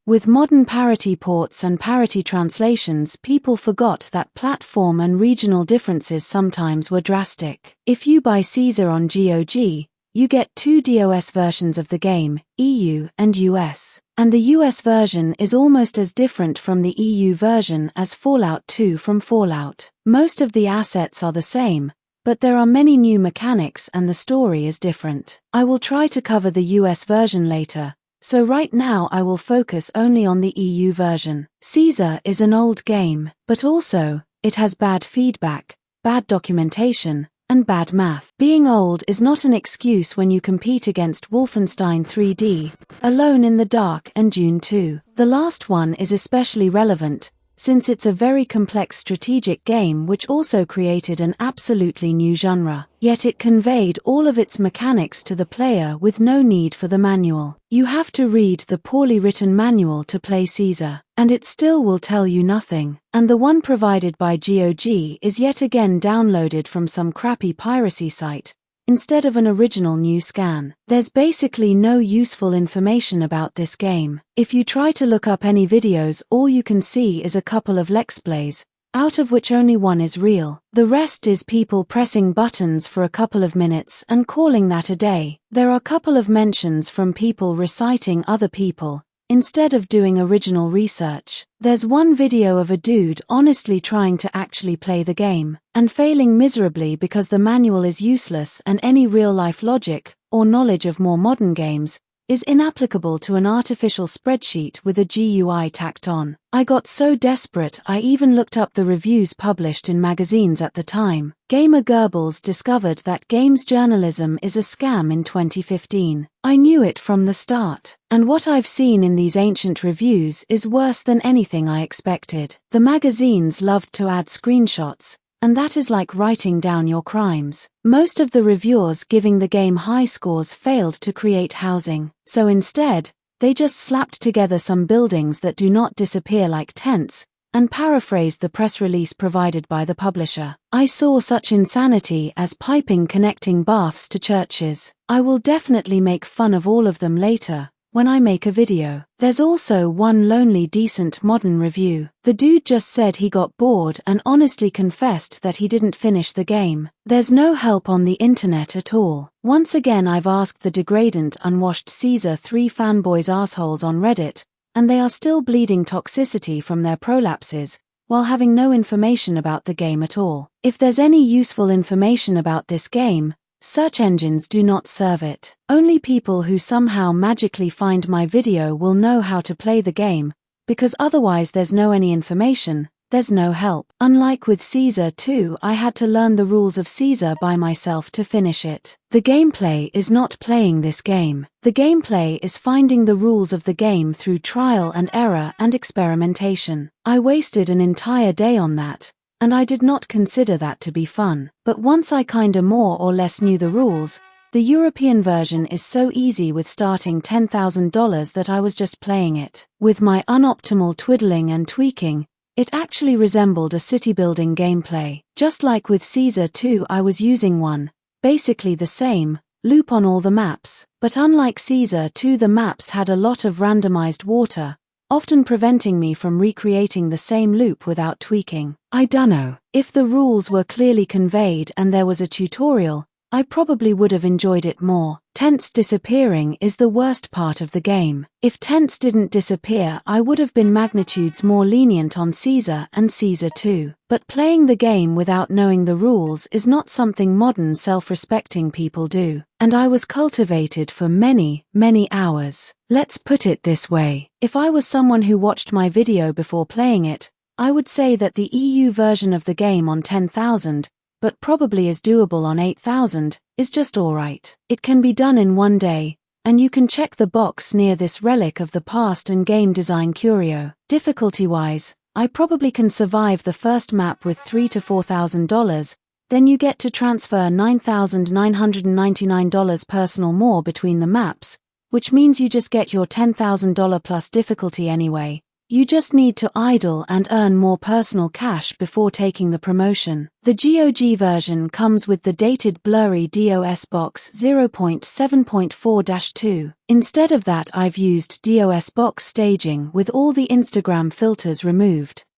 With modern parity ports and parity translations, people forgot that platform and regional differences sometimes were drastic. If you buy Caesar on GOG, you get two DOS versions of the game, EU and US. And the US version is almost as different from the EU version as Fallout 2 from Fallout. Most of the assets are the same, but there are many new mechanics and the story is different. I will try to cover the US version later, so right now I will focus only on the EU version. Caesar is an old game, but also, it has bad feedback, bad documentation, and bad math. Being old is not an excuse when you compete against Wolfenstein 3D, Alone in the Dark and Dune 2. The last one is especially relevant, since it's a very complex strategic game which also created an absolutely new genre. Yet it conveyed all of its mechanics to the player with no need for the manual. You have to read the poorly written manual to play Caesar, and it still will tell you nothing. And the one provided by GOG is yet again downloaded from some crappy piracy site, instead of an original new scan. There's basically no useful information about this game. If you try to look up any videos, all you can see is a couple of lexplays, out of which only one is real. The rest is people pressing buttons for a couple of minutes and calling that a day. There are a couple of mentions from people reciting other people, instead of doing original research. There's one video of a dude honestly trying to actually play the game, and failing miserably because the manual is useless and any real-life logic, or knowledge of more modern games, is inapplicable to an artificial spreadsheet with a GUI tacked on. I got so desperate I even looked up the reviews published in magazines at the time. Gamer Goebbels discovered that games journalism is a scam in 2015. I knew it from the start. And what I've seen in these ancient reviews is worse than anything I expected. The magazines loved to add screenshots, and that is like writing down your crimes. Most of the reviewers giving the game high scores failed to create housing, so instead, they just slapped together some buildings that do not disappear like tents, and paraphrased the press release provided by the publisher. I saw such insanity as piping connecting baths to churches. I will definitely make fun of all of them later, when I make a video. There's also one lonely decent modern review. The dude just said he got bored and honestly confessed that he didn't finish the game. There's no help on the internet at all. Once again I've asked the degradant unwashed Caesar 3 fanboys assholes on Reddit, and they are still bleeding toxicity from their prolapses, while having no information about the game at all. If there's any useful information about this game, search engines do not serve it. Only people who somehow magically find my video will know how to play the game, because otherwise there's no any information, there's no help. Unlike with Caesar 2, I had to learn the rules of Caesar by myself to finish it. The gameplay is not playing this game. The gameplay is finding the rules of the game through trial and error and experimentation. I wasted an entire day on that, and I did not consider that to be fun. But once I kinda more or less knew the rules, the European version is so easy with starting $10,000 that I was just playing it. With my unoptimal twiddling and tweaking, it actually resembled a city-building gameplay. Just like with Caesar 2, I was using one, basically the same, loop on all the maps. But unlike Caesar 2, the maps had a lot of randomized water, often preventing me from recreating the same loop without tweaking. I dunno. If the rules were clearly conveyed and there was a tutorial, I probably would have enjoyed it more. Tents disappearing is the worst part of the game. If tents didn't disappear, I would have been magnitudes more lenient on Caesar and Caesar 2. But playing the game without knowing the rules is not something modern self-respecting people do. And I was cultivated for many, many hours. Let's put it this way. If I was someone who watched my video before playing it, I would say that the EU version of the game on 10,000, but probably is doable on 8,000, is just alright. It can be done in one day, and you can check the box near this relic of the past and game design curio. Difficulty-wise, I probably can survive the first map with $3,000 to $4,000, then you get to transfer $9,999 personal more between the maps, which means you just get your $10,000 plus difficulty anyway. You just need to idle and earn more personal cash before taking the promotion. The GOG version comes with the dated blurry DOS box 0.7.4-2. Instead of that, I've used DOS box staging with all the Instagram filters removed.